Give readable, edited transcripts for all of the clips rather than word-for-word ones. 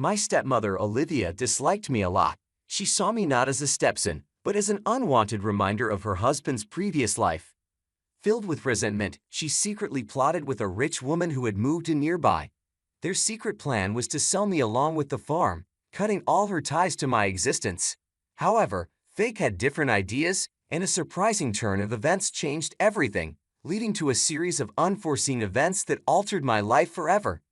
My stepmother Olivia disliked me a lot. She saw me not as a stepson, but as an unwanted reminder of her husband's previous life. Filled with resentment, she secretly plotted with a rich woman who had moved in nearby. Their secret plan was to sell me along with the farm, cutting all her ties to my existence. However, fate had different ideas, and a surprising turn of events changed everything, leading to a series of unforeseen events that altered my life forever.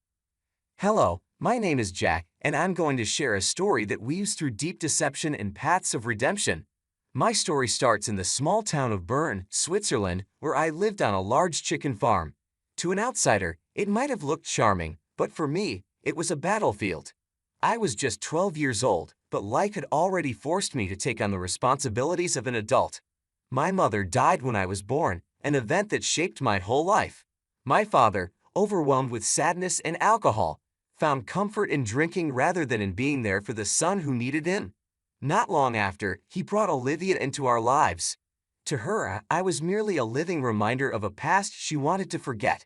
Hello, my name is Jack, and I'm going to share a story that weaves through deep deception and paths of redemption. My story starts in the small town of Bern, Switzerland, where I lived on a large chicken farm. To an outsider, it might have looked charming, but for me, it was a battlefield. I was just 12 years old, but life had already forced me to take on the responsibilities of an adult. My mother died when I was born, an event that shaped my whole life. My father, overwhelmed with sadness and alcohol, found comfort in drinking rather than in being there for the son who needed him. Not long after, he brought Olivia into our lives. To her, I was merely a living reminder of a past she wanted to forget.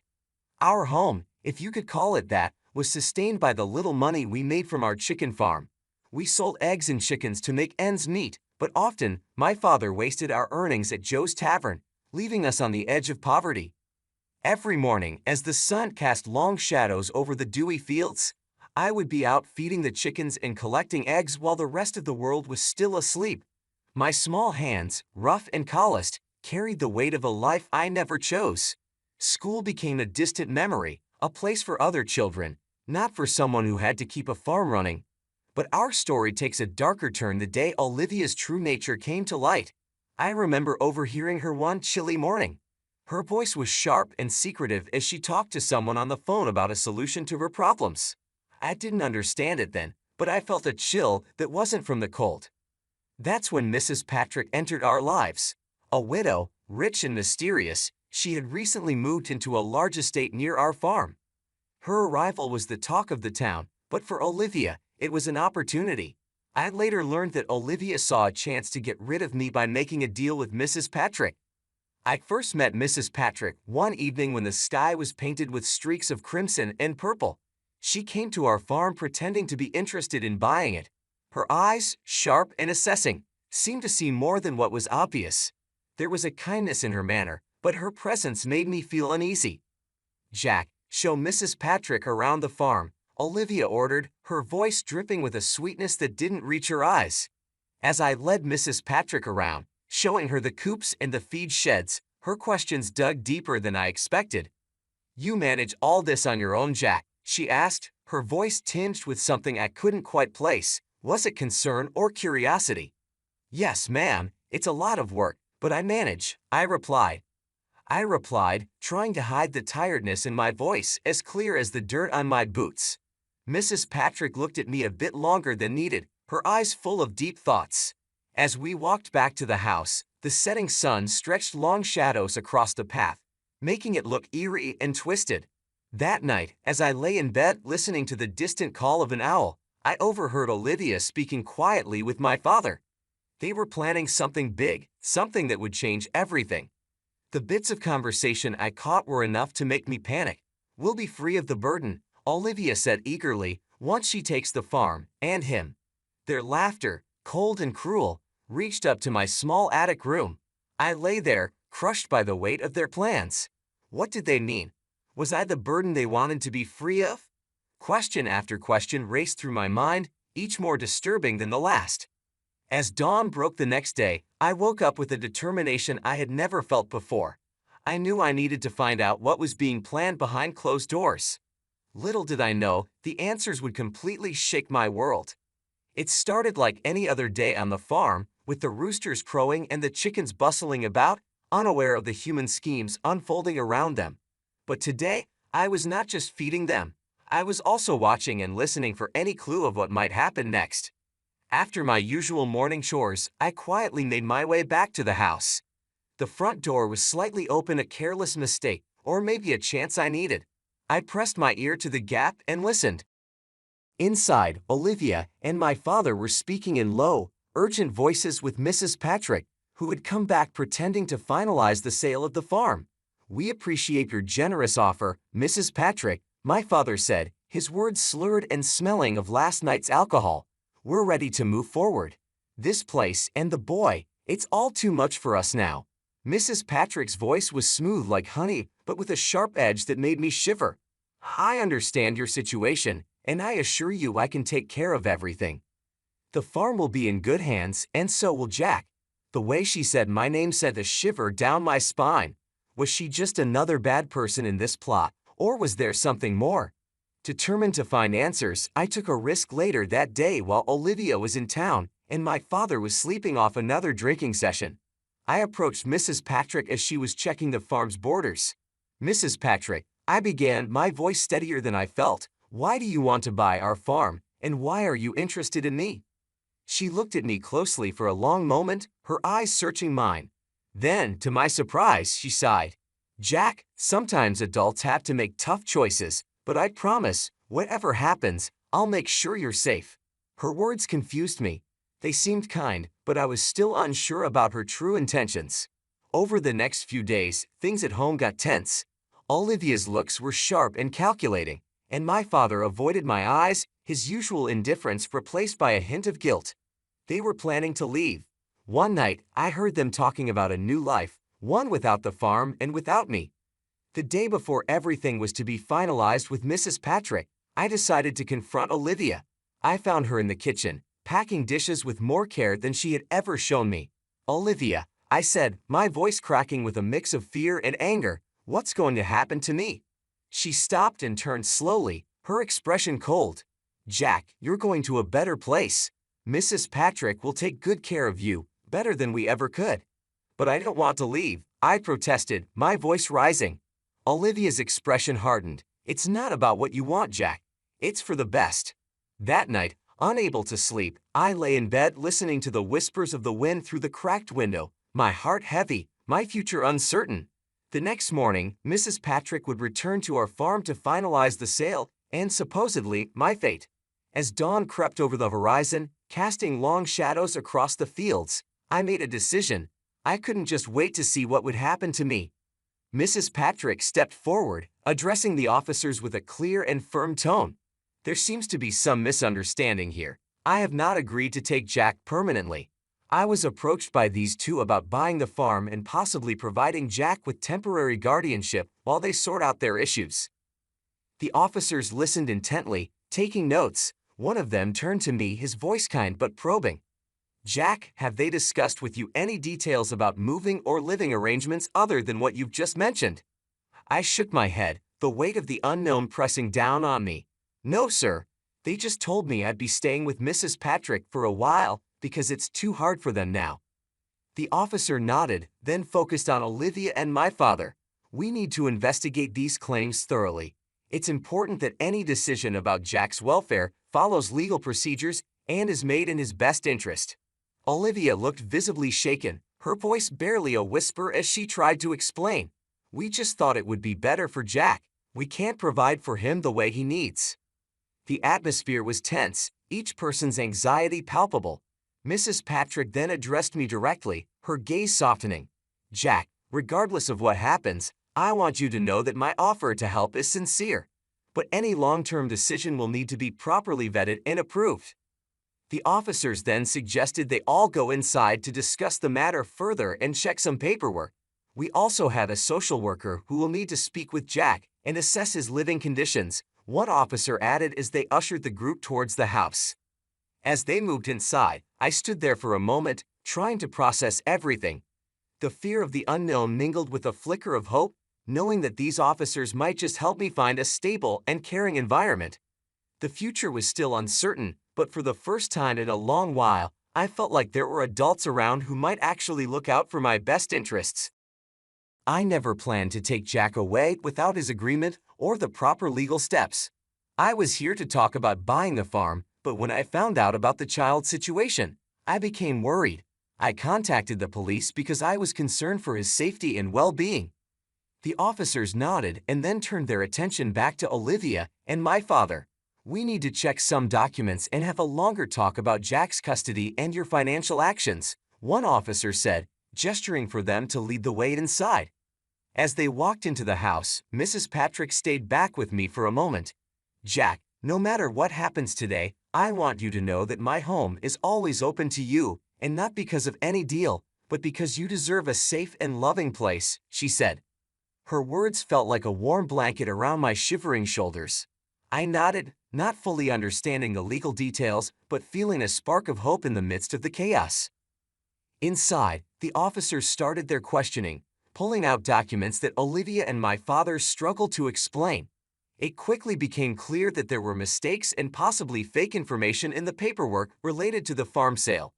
Our home, if you could call it that, was sustained by the little money we made from our chicken farm. We sold eggs and chickens to make ends meet, but often, my father wasted our earnings at Joe's Tavern, leaving us on the edge of poverty. Every morning, as the sun cast long shadows over the dewy fields, I would be out feeding the chickens and collecting eggs while the rest of the world was still asleep. My small hands, rough and calloused, carried the weight of a life I never chose. School became a distant memory, a place for other children, not for someone who had to keep a farm running. But our story takes a darker turn the day Olivia's true nature came to light. I remember overhearing her one chilly morning. Her voice was sharp and secretive as she talked to someone on the phone about a solution to her problems. I didn't understand it then, but I felt a chill that wasn't from the cold. That's when Mrs. Patrick entered our lives. A widow, rich and mysterious, she had recently moved into a large estate near our farm. Her arrival was the talk of the town, but for Olivia, it was an opportunity. I later learned that Olivia saw a chance to get rid of me by making a deal with Mrs. Patrick. I first met Mrs. Patrick one evening when the sky was painted with streaks of crimson and purple. She came to our farm pretending to be interested in buying it. Her eyes, sharp and assessing, seemed to see more than what was obvious. There was a kindness in her manner, but her presence made me feel uneasy. "Jack, show Mrs. Patrick around the farm," Olivia ordered, her voice dripping with a sweetness that didn't reach her eyes. As I led Mrs. Patrick around, showing her the coops and the feed sheds, her questions dug deeper than I expected. "You manage all this on your own, Jack?" she asked, her voice tinged with something I couldn't quite place. Was it concern or curiosity? "Yes, ma'am, it's a lot of work, but I manage," I replied, trying to hide the tiredness in my voice as clear as the dirt on my boots. Mrs. Patrick looked at me a bit longer than needed, her eyes full of deep thoughts. As we walked back to the house, the setting sun stretched long shadows across the path, making it look eerie and twisted. That night, as I lay in bed listening to the distant call of an owl, I overheard Olivia speaking quietly with my father. They were planning something big, something that would change everything. The bits of conversation I caught were enough to make me panic. "We'll be free of the burden," Olivia said eagerly, "once she takes the farm, and him." Their laughter, cold and cruel, reached up to my small attic room. I lay there, crushed by the weight of their plans. What did they mean? Was I the burden they wanted to be free of? Question after question raced through my mind, each more disturbing than the last. As dawn broke the next day, I woke up with a determination I had never felt before. I knew I needed to find out what was being planned behind closed doors. Little did I know, the answers would completely shake my world. It started like any other day on the farm, with the roosters crowing and the chickens bustling about, unaware of the human schemes unfolding around them. But today, I was not just feeding them. I was also watching and listening for any clue of what might happen next. After my usual morning chores, I quietly made my way back to the house. The front door was slightly open, a careless mistake, or maybe a chance I needed. I pressed my ear to the gap and listened. Inside, Olivia and my father were speaking in low, urgent voices with Mrs. Patrick, who had come back pretending to finalize the sale of the farm. "We appreciate your generous offer, Mrs. Patrick," my father said, his words slurred and smelling of last night's alcohol. "We're ready to move forward. This place and the boy, it's all too much for us now." Mrs. Patrick's voice was smooth like honey, but with a sharp edge that made me shiver. "I understand your situation, and I assure you I can take care of everything. The farm will be in good hands, and so will Jack." The way she said my name sent a shiver down my spine. Was she just another bad person in this plot, or was there something more? Determined to find answers, I took a risk later that day while Olivia was in town and my father was sleeping off another drinking session. I approached Mrs. Patrick as she was checking the farm's borders. "Mrs. Patrick," I began, my voice steadier than I felt, "why do you want to buy our farm, and why are you interested in me?" She looked at me closely for a long moment, her eyes searching mine. Then, to my surprise, she sighed. "Jack, sometimes adults have to make tough choices, but I promise, whatever happens, I'll make sure you're safe." Her words confused me. They seemed kind, but I was still unsure about her true intentions. Over the next few days, things at home got tense. Olivia's looks were sharp and calculating, and my father avoided my eyes, his usual indifference replaced by a hint of guilt. They were planning to leave. One night, I heard them talking about a new life, one without the farm and without me. The day before everything was to be finalized with Mrs. Patrick, I decided to confront Olivia. I found her in the kitchen, packing dishes with more care than she had ever shown me. "Olivia," I said, my voice cracking with a mix of fear and anger, "what's going to happen to me?" She stopped and turned slowly, her expression cold. "Jack, you're going to a better place. Mrs. Patrick will take good care of you, better than we ever could." "But I don't want to leave," I protested, my voice rising. Olivia's expression hardened. "It's not about what you want, Jack. It's for the best." That night, unable to sleep, I lay in bed listening to the whispers of the wind through the cracked window, my heart heavy, my future uncertain. The next morning, Mrs. Patrick would return to our farm to finalize the sale and, supposedly, my fate. As dawn crept over the horizon, casting long shadows across the fields, I made a decision. I couldn't just wait to see what would happen to me. Mrs. Patrick stepped forward, addressing the officers with a clear and firm tone. "There seems to be some misunderstanding here. I have not agreed to take Jack permanently. I was approached by these two about buying the farm and possibly providing Jack with temporary guardianship while they sort out their issues." The officers listened intently, taking notes. One of them turned to me, his voice kind but probing. "Jack, have they discussed with you any details about moving or living arrangements other than what you've just mentioned?" I shook my head, the weight of the unknown pressing down on me. "No, sir. They just told me I'd be staying with Mrs. Patrick for a while because it's too hard for them now." The officer nodded, then focused on Olivia and my father. "We need to investigate these claims thoroughly. It's important that any decision about Jack's welfare follows legal procedures and is made in his best interest." Olivia looked visibly shaken, her voice barely a whisper as she tried to explain. "We just thought it would be better for Jack. We can't provide for him the way he needs." The atmosphere was tense, each person's anxiety palpable. Mrs. Patrick then addressed me directly, her gaze softening. "Jack, regardless of what happens, I want you to know that my offer to help is sincere. But any long-term decision will need to be properly vetted and approved." The officers then suggested they all go inside to discuss the matter further and check some paperwork. "We also have a social worker who will need to speak with Jack and assess his living conditions," one officer added as they ushered the group towards the house. As they moved inside, I stood there for a moment, trying to process everything. The fear of the unknown mingled with a flicker of hope, knowing that these officers might just help me find a stable and caring environment. The future was still uncertain, but for the first time in a long while, I felt like there were adults around who might actually look out for my best interests. I never planned to take Jack away without his agreement or the proper legal steps. I was here to talk about buying the farm, but when I found out about the child's situation, I became worried. I contacted the police because I was concerned for his safety and well-being. The officers nodded and then turned their attention back to Olivia and my father. "We need to check some documents and have a longer talk about Jack's custody and your financial actions," one officer said, gesturing for them to lead the way inside. As they walked into the house, Mrs. Patrick stayed back with me for a moment. Jack, no matter what happens today, I want you to know that my home is always open to you, and not because of any deal, but because you deserve a safe and loving place," she said. Her words felt like a warm blanket around my shivering shoulders. I nodded, not fully understanding the legal details, but feeling a spark of hope in the midst of the chaos. Inside, the officers started their questioning, pulling out documents that Olivia and my father struggled to explain. It quickly became clear that there were mistakes and possibly fake information in the paperwork related to the farm sale.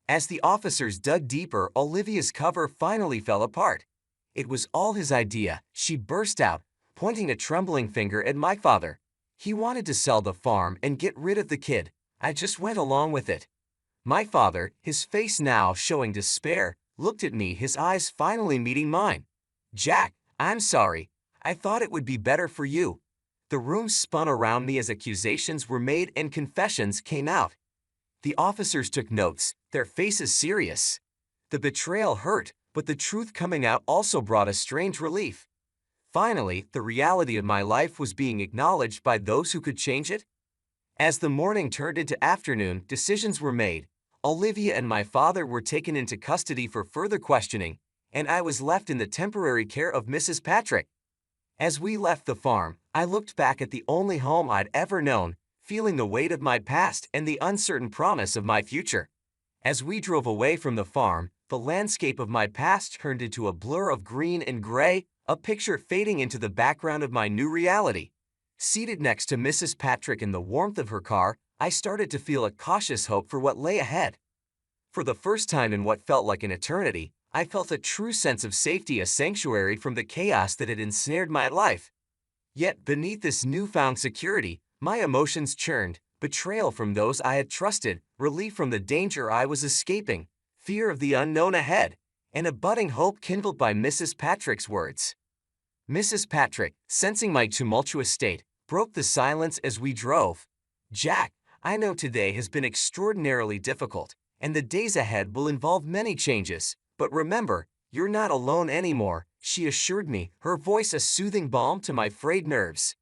As the officers dug deeper, Olivia's cover finally fell apart. "It was all his idea," she burst out, pointing a trembling finger at my father. "He wanted to sell the farm and get rid of the kid. I just went along with it." My father, his face now showing despair, looked at me, his eyes finally meeting mine. "Jack, I'm sorry. I thought it would be better for you." The room spun around me as accusations were made and confessions came out. The officers took notes, their faces serious. The betrayal hurt, but the truth coming out also brought a strange relief. Finally, the reality of my life was being acknowledged by those who could change it. As the morning turned into afternoon, decisions were made. Olivia and my father were taken into custody for further questioning, and I was left in the temporary care of Mrs. Patrick. As we left the farm, I looked back at the only home I'd ever known, feeling the weight of my past and the uncertain promise of my future. As we drove away from the farm, the landscape of my past turned into a blur of green and gray, a picture fading into the background of my new reality. Seated next to Mrs. Patrick in the warmth of her car, I started to feel a cautious hope for what lay ahead. For the first time in what felt like an eternity, I felt a true sense of safety, a sanctuary from the chaos that had ensnared my life. Yet beneath this newfound security, my emotions churned: betrayal from those I had trusted, relief from the danger I was escaping, fear of the unknown ahead, and a budding hope kindled by Mrs. Patrick's words. Mrs. Patrick, sensing my tumultuous state, broke the silence as we drove. "Jack, I know today has been extraordinarily difficult, and the days ahead will involve many changes. But remember, you're not alone anymore," she assured me, her voice a soothing balm to my frayed nerves.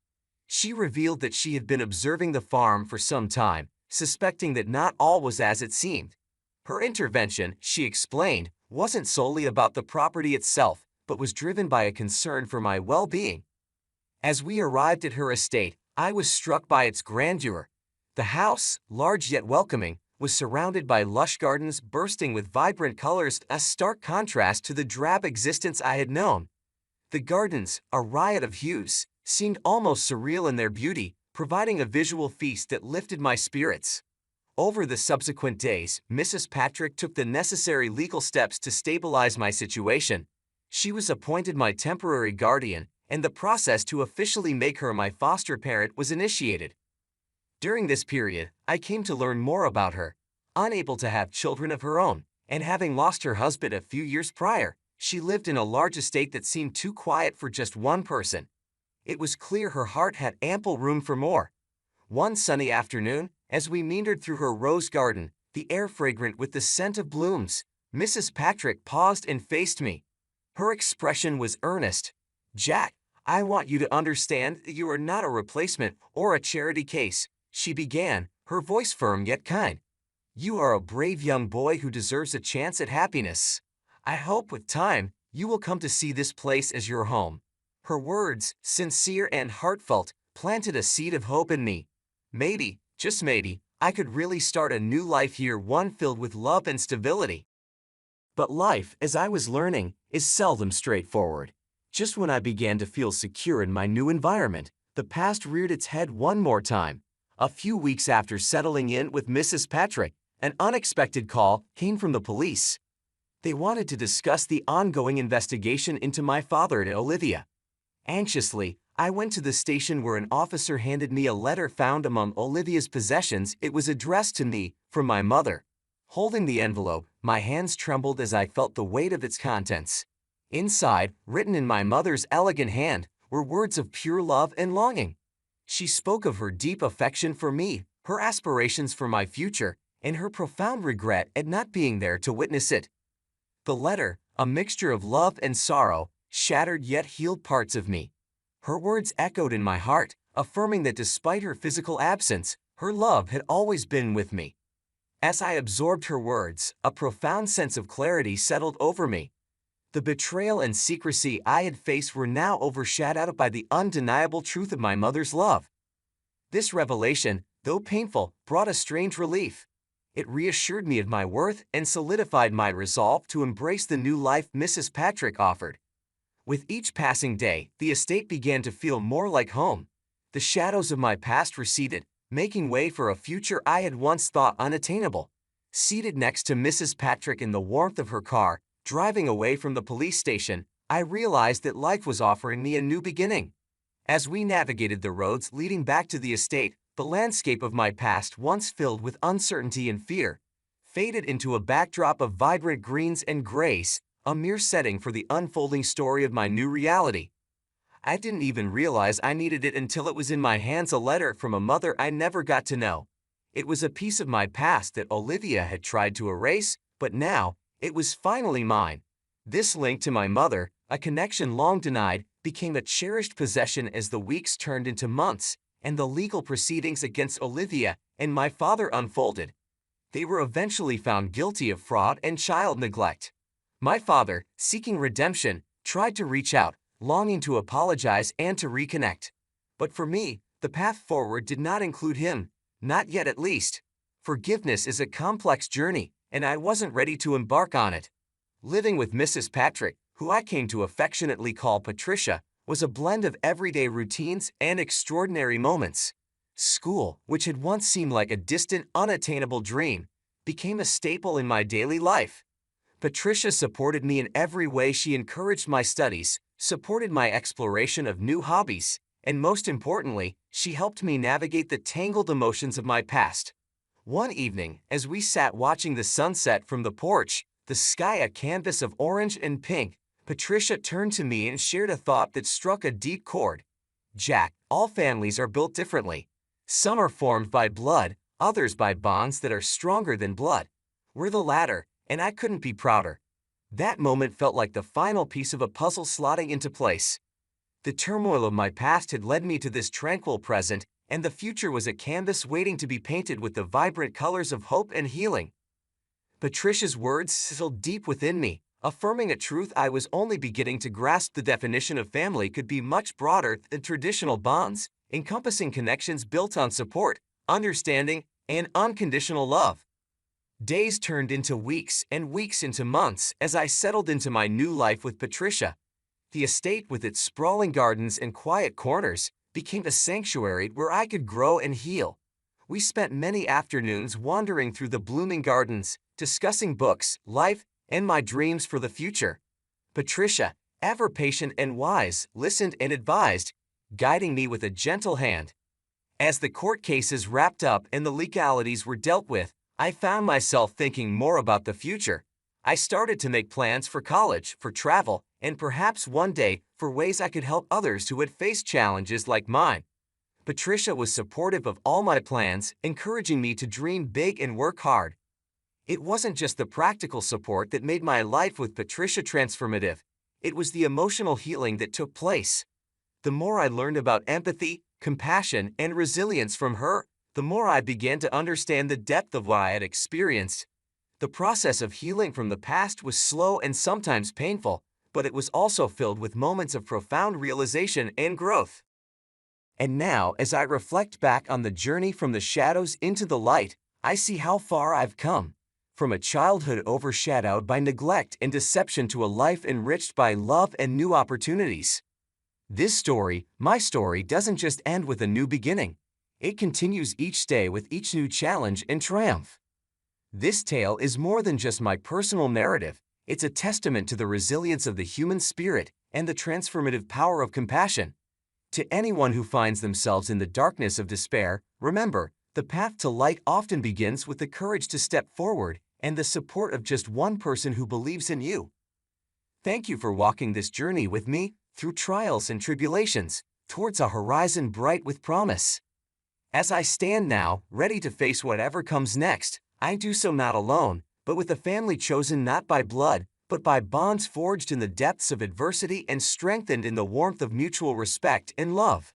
She revealed that she had been observing the farm for some time, suspecting that not all was as it seemed. Her intervention, she explained, wasn't solely about the property itself, but was driven by a concern for my well-being. As we arrived at her estate, I was struck by its grandeur. The house, large yet welcoming, was surrounded by lush gardens bursting with vibrant colors, a stark contrast to the drab existence I had known. The gardens, a riot of hues, seemed almost surreal in their beauty, providing a visual feast that lifted my spirits. Over the subsequent days, Mrs. Patrick took the necessary legal steps to stabilize my situation. She was appointed my temporary guardian, and the process to officially make her my foster parent was initiated. During this period, I came to learn more about her. Unable to have children of her own, and having lost her husband a few years prior, she lived in a large estate that seemed too quiet for just one person. It was clear her heart had ample room for more. One sunny afternoon, as we meandered through her rose garden, the air fragrant with the scent of blooms, Mrs. Patrick paused and faced me. Her expression was earnest. "Jack, I want you to understand that you are not a replacement or a charity case," she began, her voice firm yet kind. "You are a brave young boy who deserves a chance at happiness. I hope with time, you will come to see this place as your home." Her words, sincere and heartfelt, planted a seed of hope in me. Maybe, just maybe, I could really start a new life here, one filled with love and stability. But life, as I was learning, is seldom straightforward. Just when I began to feel secure in my new environment, the past reared its head one more time. A few weeks after settling in with Mrs. Patrick, an unexpected call came from the police. They wanted to discuss the ongoing investigation into my father and Olivia. Anxiously, I went to the station where an officer handed me a letter found among Olivia's possessions. It was addressed to me from my mother. Holding the envelope, my hands trembled as I felt the weight of its contents. Inside, written in my mother's elegant hand, were words of pure love and longing. She spoke of her deep affection for me, her aspirations for my future, and her profound regret at not being there to witness it. The letter, a mixture of love and sorrow, shattered yet healed parts of me. Her words echoed in my heart, affirming that despite her physical absence, her love had always been with me. As I absorbed her words, a profound sense of clarity settled over me. The betrayal and secrecy I had faced were now overshadowed by the undeniable truth of my mother's love. This revelation, though painful, brought a strange relief. It reassured me of my worth and solidified my resolve to embrace the new life Mrs. Patrick offered. With each passing day, the estate began to feel more like home. The shadows of my past receded, making way for a future I had once thought unattainable. Seated next to Mrs. Patrick in the warmth of her car, driving away from the police station, I realized that life was offering me a new beginning. As we navigated the roads leading back to the estate, the landscape of my past, once filled with uncertainty and fear, faded into a backdrop of vibrant greens and grays, a mere setting for the unfolding story of my new reality. I didn't even realize I needed it until it was in my hands, a letter from a mother I never got to know. It was a piece of my past that Olivia had tried to erase, but now, it was finally mine. This link to my mother, a connection long denied, became a cherished possession as the weeks turned into months, and the legal proceedings against Olivia and my father unfolded. They were eventually found guilty of fraud and child neglect. My father, seeking redemption, tried to reach out, longing to apologize and to reconnect. But for me, the path forward did not include him, not yet at least. Forgiveness is a complex journey, and I wasn't ready to embark on it. Living with Mrs. Patrick, who I came to affectionately call Patricia, was a blend of everyday routines and extraordinary moments. School, which had once seemed like a distant, unattainable dream, became a staple in my daily life. Patricia supported me in every way. She encouraged my studies, supported my exploration of new hobbies, and most importantly, she helped me navigate the tangled emotions of my past. One evening, as we sat watching the sunset from the porch, the sky a canvas of orange and pink, Patricia turned to me and shared a thought that struck a deep chord. "Jack, all families are built differently. Some are formed by blood, others by bonds that are stronger than blood. We're the latter, and I couldn't be prouder." That moment felt like the final piece of a puzzle slotting into place. The turmoil of my past had led me to this tranquil present, and the future was a canvas waiting to be painted with the vibrant colors of hope and healing. Patricia's words sizzled deep within me, affirming a truth I was only beginning to grasp. The definition of family could be much broader than traditional bonds, encompassing connections built on support, understanding, and unconditional love. Days turned into weeks and weeks into months as I settled into my new life with Patricia. The estate, with its sprawling gardens and quiet corners, became a sanctuary where I could grow and heal. We spent many afternoons wandering through the blooming gardens, discussing books, life, and my dreams for the future. Patricia, ever patient and wise, listened and advised, guiding me with a gentle hand. As the court cases wrapped up and the legalities were dealt with, I found myself thinking more about the future. I started to make plans for college, for travel, and perhaps one day for ways I could help others who had faced challenges like mine. Patricia was supportive of all my plans, encouraging me to dream big and work hard. It wasn't just the practical support that made my life with Patricia transformative. It was the emotional healing that took place. The more I learned about empathy, compassion, and resilience from her, the more I began to understand the depth of what I had experienced. The process of healing from the past was slow and sometimes painful, but it was also filled with moments of profound realization and growth. And now, as I reflect back on the journey from the shadows into the light, I see how far I've come. From a childhood overshadowed by neglect and deception to a life enriched by love and new opportunities. This story, my story, doesn't just end with a new beginning. It continues each day with each new challenge and triumph. This tale is more than just my personal narrative. It's a testament to the resilience of the human spirit and the transformative power of compassion. To anyone who finds themselves in the darkness of despair, remember, the path to light often begins with the courage to step forward and the support of just one person who believes in you. Thank you for walking this journey with me through trials and tribulations, towards a horizon bright with promise. As I stand now, ready to face whatever comes next, I do so not alone, but with a family chosen not by blood, but by bonds forged in the depths of adversity and strengthened in the warmth of mutual respect and love.